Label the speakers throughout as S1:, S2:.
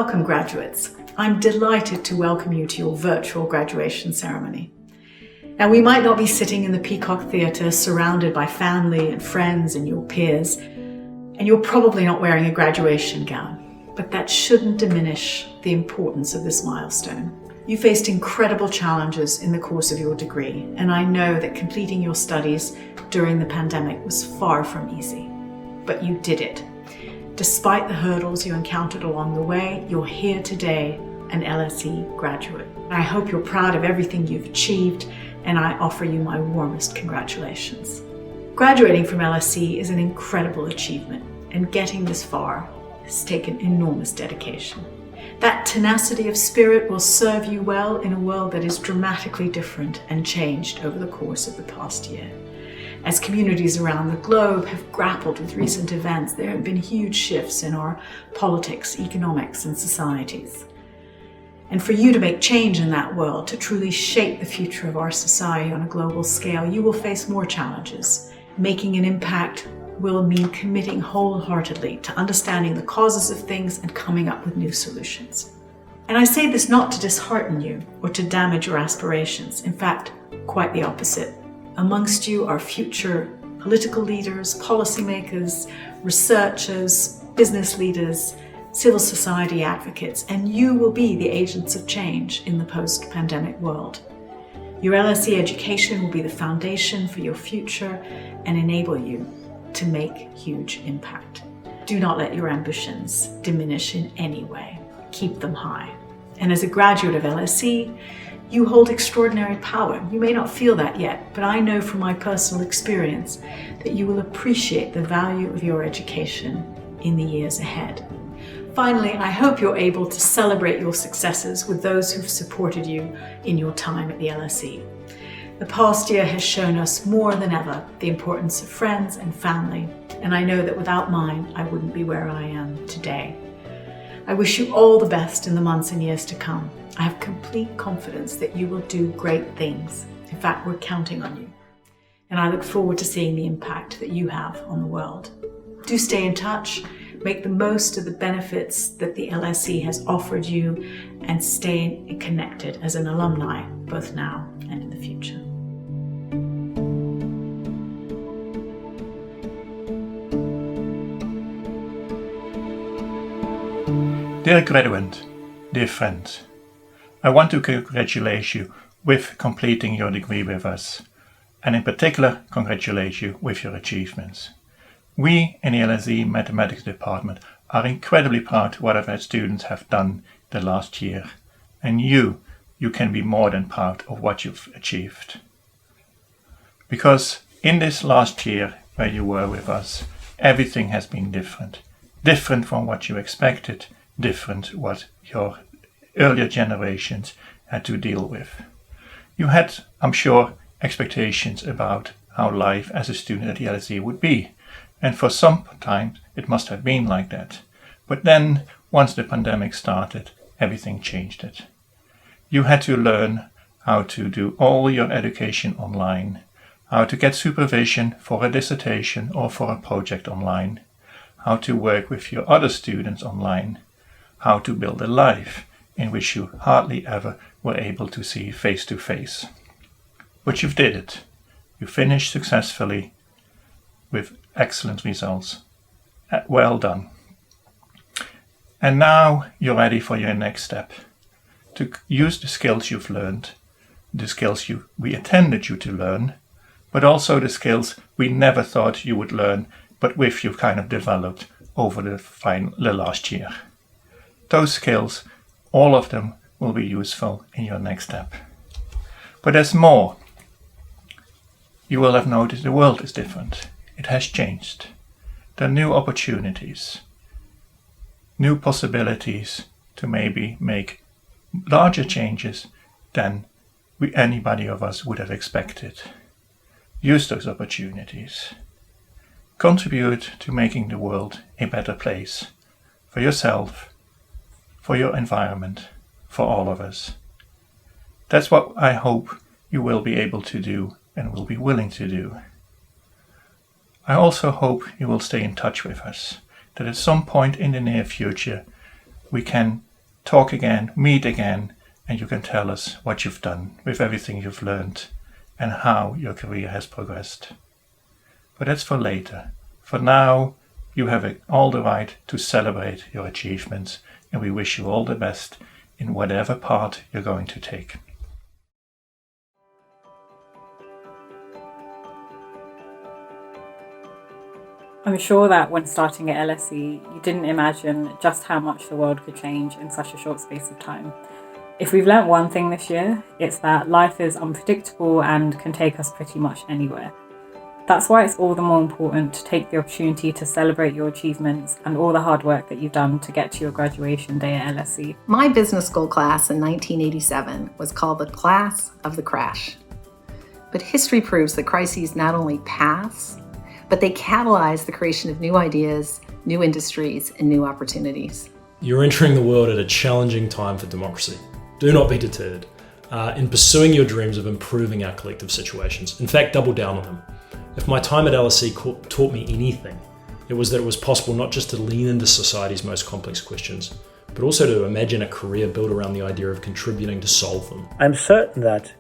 S1: Welcome, graduates. I'm delighted to welcome you to your virtual graduation ceremony. Now, we might not be sitting in the Peacock Theatre surrounded by family and friends and your peers, and you're probably not wearing a graduation gown, but that shouldn't diminish the importance of this milestone. You faced incredible challenges in the course of your degree, and I know that completing your studies during the pandemic was far from easy. But you did it. Despite the hurdles you encountered along the way, you're here today, an LSE graduate. I hope you're proud of everything you've achieved, and I offer you my warmest congratulations. Graduating from LSE is an incredible achievement, and getting this far has taken enormous dedication. That tenacity of spirit will serve you well in a world that is dramatically different and changed over the course of the past year. As communities around the globe have grappled with recent events, there have been huge shifts in our politics, economics, and societies. And for you to make change in that world, to truly shape the future of our society on a global scale, you will face more challenges. Making an impact will mean committing wholeheartedly to understanding the causes of things and coming up with new solutions. And I say this not to dishearten you or to damage your aspirations. In fact, quite the opposite. Amongst you are future political leaders, policymakers, researchers, business leaders, civil society advocates, and you will be the agents of change in the post-pandemic world. Your LSE education will be the foundation for your future and enable you to make huge impact. Do not let your ambitions diminish in any way. Keep them high. And as a graduate of LSE, you hold extraordinary power. You may not feel that yet, but I know from my personal experience that you will appreciate the value of your education in the years ahead. Finally, I hope you're able to celebrate your successes with those who've supported you in your time at the LSE. The past year has shown us more than ever the importance of friends and family, and I know that without mine, I wouldn't be where I am today. I wish you all the best in the months and years to come. I have complete confidence that you will do great things. In fact, we're counting on you. And I look forward to seeing the impact that you have on the world. Do stay in touch, make the most of the benefits that the LSE has offered you, and stay connected as an alumni, both now and in the future.
S2: Dear graduate, dear friend, I want to congratulate you with completing your degree with us, and in particular congratulate you with your achievements. We in the LSE Mathematics Department are incredibly proud of what our students have done the last year, and you can be more than proud of what you've achieved. Because in this last year where you were with us, everything has been different. Different from what you expected, different what your earlier generations had to deal with. You had, I'm sure, expectations about how life as a student at the LSE would be, and for some time it must have been like that. But then, once the pandemic started, everything changed it. You had to learn how to do all your education online, how to get supervision for a dissertation or for a project online, how to work with your other students online, how to build a life in which you hardly ever were able to see face to face. But you did it. You finished successfully with excellent results. Well done. And now you're ready for your next step. To use the skills you've learned, the skills we intended you to learn, but also the skills we never thought you would learn, but with you've kind of developed over the last year. Those skills, all of them, will be useful in your next step. But there's more. You will have noticed the world is different. It has changed. There are new opportunities, new possibilities to maybe make larger changes than anybody of us would have expected. Use those opportunities. Contribute to making the world a better place for yourself, for your environment, for all of us. That's what I hope you will be able to do and will be willing to do. I also hope you will stay in touch with us, that at some point in the near future we can talk again, meet again, and you can tell us what you've done with everything you've learned and how your career has progressed. But that's for later. For now, you have all the right to celebrate your achievements, and we wish you all the best in whatever path you're going to take.
S3: I'm sure that when starting at LSE, you didn't imagine just how much the world could change in such a short space of time. If we've learnt one thing this year, it's that life is unpredictable and can take us pretty much anywhere. That's why it's all the more important to take the opportunity to celebrate your achievements and all the hard work that you've done to get to your graduation day at LSE.
S4: My business school class in 1987 was called the class of the crash. But history proves that crises not only pass, but they catalyze the creation of new ideas, new industries, and new opportunities.
S5: You're entering the world at a challenging time for democracy. Do not be deterred in pursuing your dreams of improving our collective situations. In fact, double down on them. If my time at LSE taught me anything, it was that it was possible not just to lean into society's most complex questions, but also to imagine a career built around the idea of contributing to solve them.
S6: I'm certain that,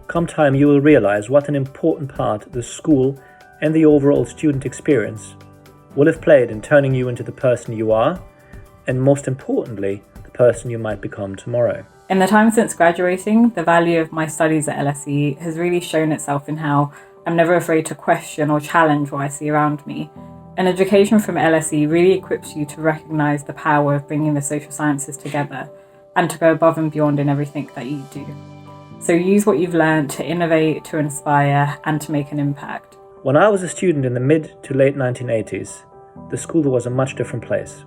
S6: come time, you will realize what an important part the school and the overall student experience will have played in turning you into the person you are, and most importantly, the person you might become tomorrow.
S3: In the time since graduating, the value of my studies at LSE has really shown itself in how I'm never afraid to question or challenge what I see around me. An education from LSE really equips you to recognise the power of bringing the social sciences together and to go above and beyond in everything that you do. So use what you've learned to innovate, to inspire, and to make an impact.
S6: When I was a student in the mid to late 1980s, the school was a much different place.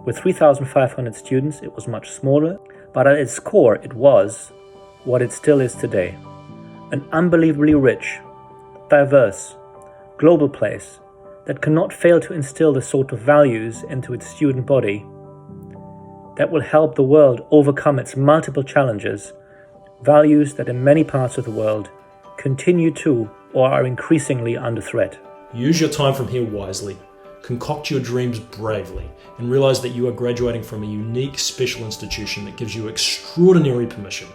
S6: With 3,500 students, it was much smaller, but at its core, it was what it still is today. An unbelievably rich, diverse, global place that cannot fail to instill the sort of values into its student body that will help the world overcome its multiple challenges, values that in many parts of the world continue to or are increasingly under threat.
S5: Use your time from here wisely, concoct your dreams bravely, and realize that you are graduating from a unique, special institution that gives you extraordinary permission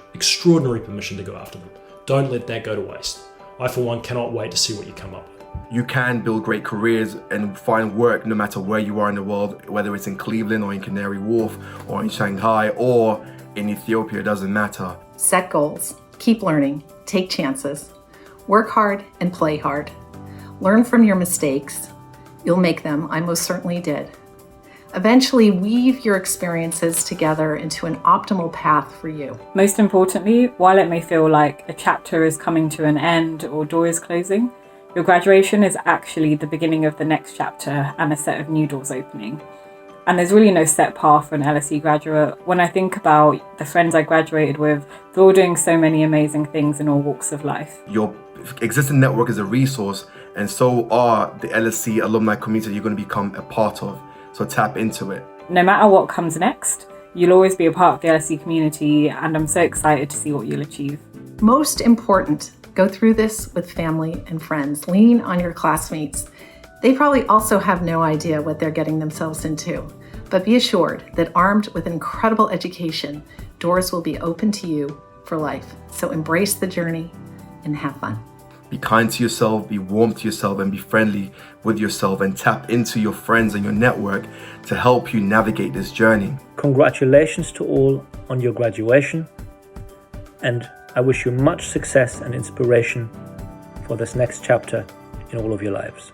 S5: to go after them. Don't let that go to waste. I, for one, cannot wait to see what you come up with.
S7: You can build great careers and find work no matter where you are in the world, whether it's in Cleveland or in Canary Wharf or in Shanghai or in Ethiopia, it doesn't matter.
S4: Set goals, keep learning, take chances, work hard and play hard. Learn from your mistakes. You'll make them, I most certainly did. Eventually weave your experiences together into an optimal path for you.
S3: Most importantly, while it may feel like a chapter is coming to an end or door is closing, your graduation is actually the beginning of the next chapter and a set of new doors opening. And there's really no set path for an LSE graduate. When I think about the friends I graduated with, they're all doing so many amazing things in all walks of life.
S7: Your existing network is a resource, and so are the LSE alumni community you're going to become a part of. So tap into it.
S3: No matter what comes next, you'll always be a part of the LSE community, and I'm so excited to see what you'll achieve.
S4: Most important, go through this with family and friends. Lean on your classmates. They probably also have no idea what they're getting themselves into. But be assured that armed with an incredible education, doors will be open to you for life. So embrace the journey and have fun.
S7: Be kind to yourself, be warm to yourself, and be friendly with yourself, and tap into your friends and your network to help you navigate this journey.
S6: Congratulations to all on your graduation, and I wish you much success and inspiration for this next chapter in all of your lives.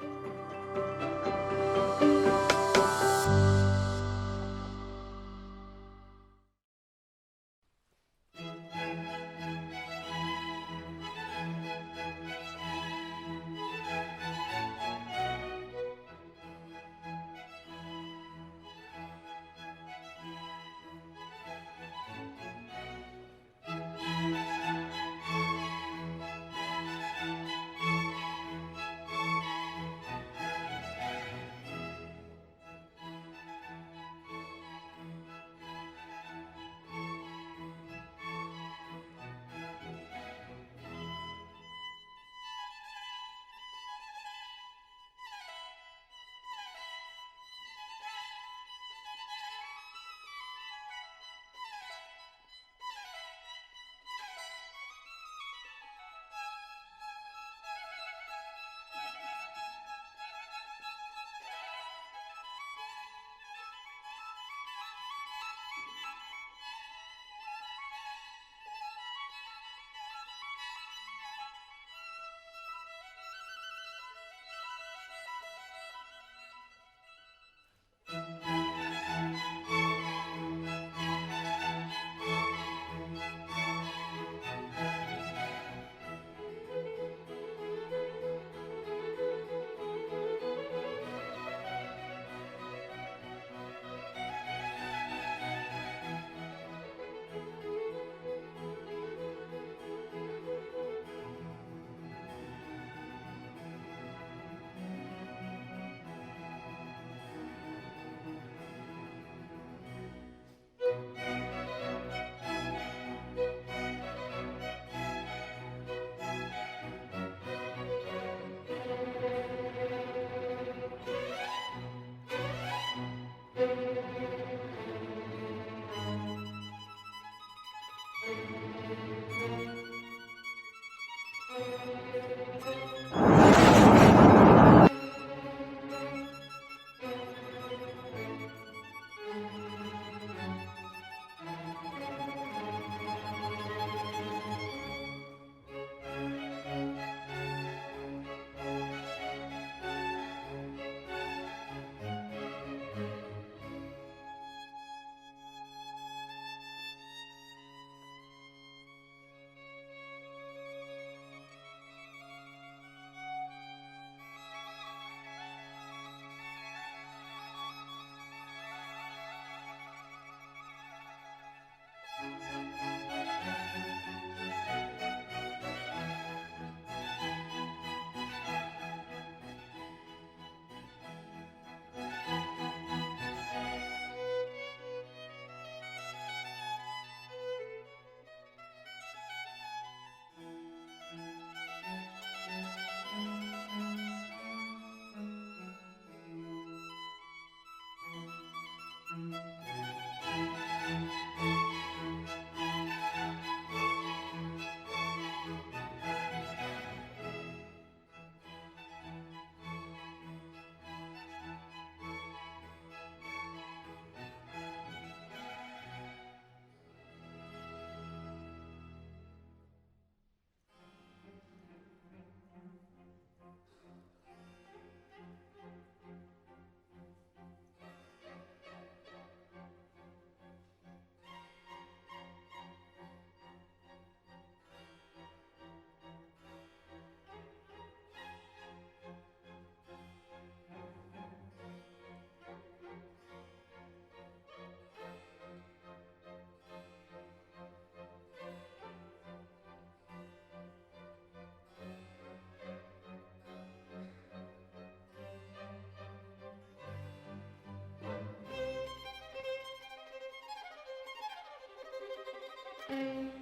S1: you.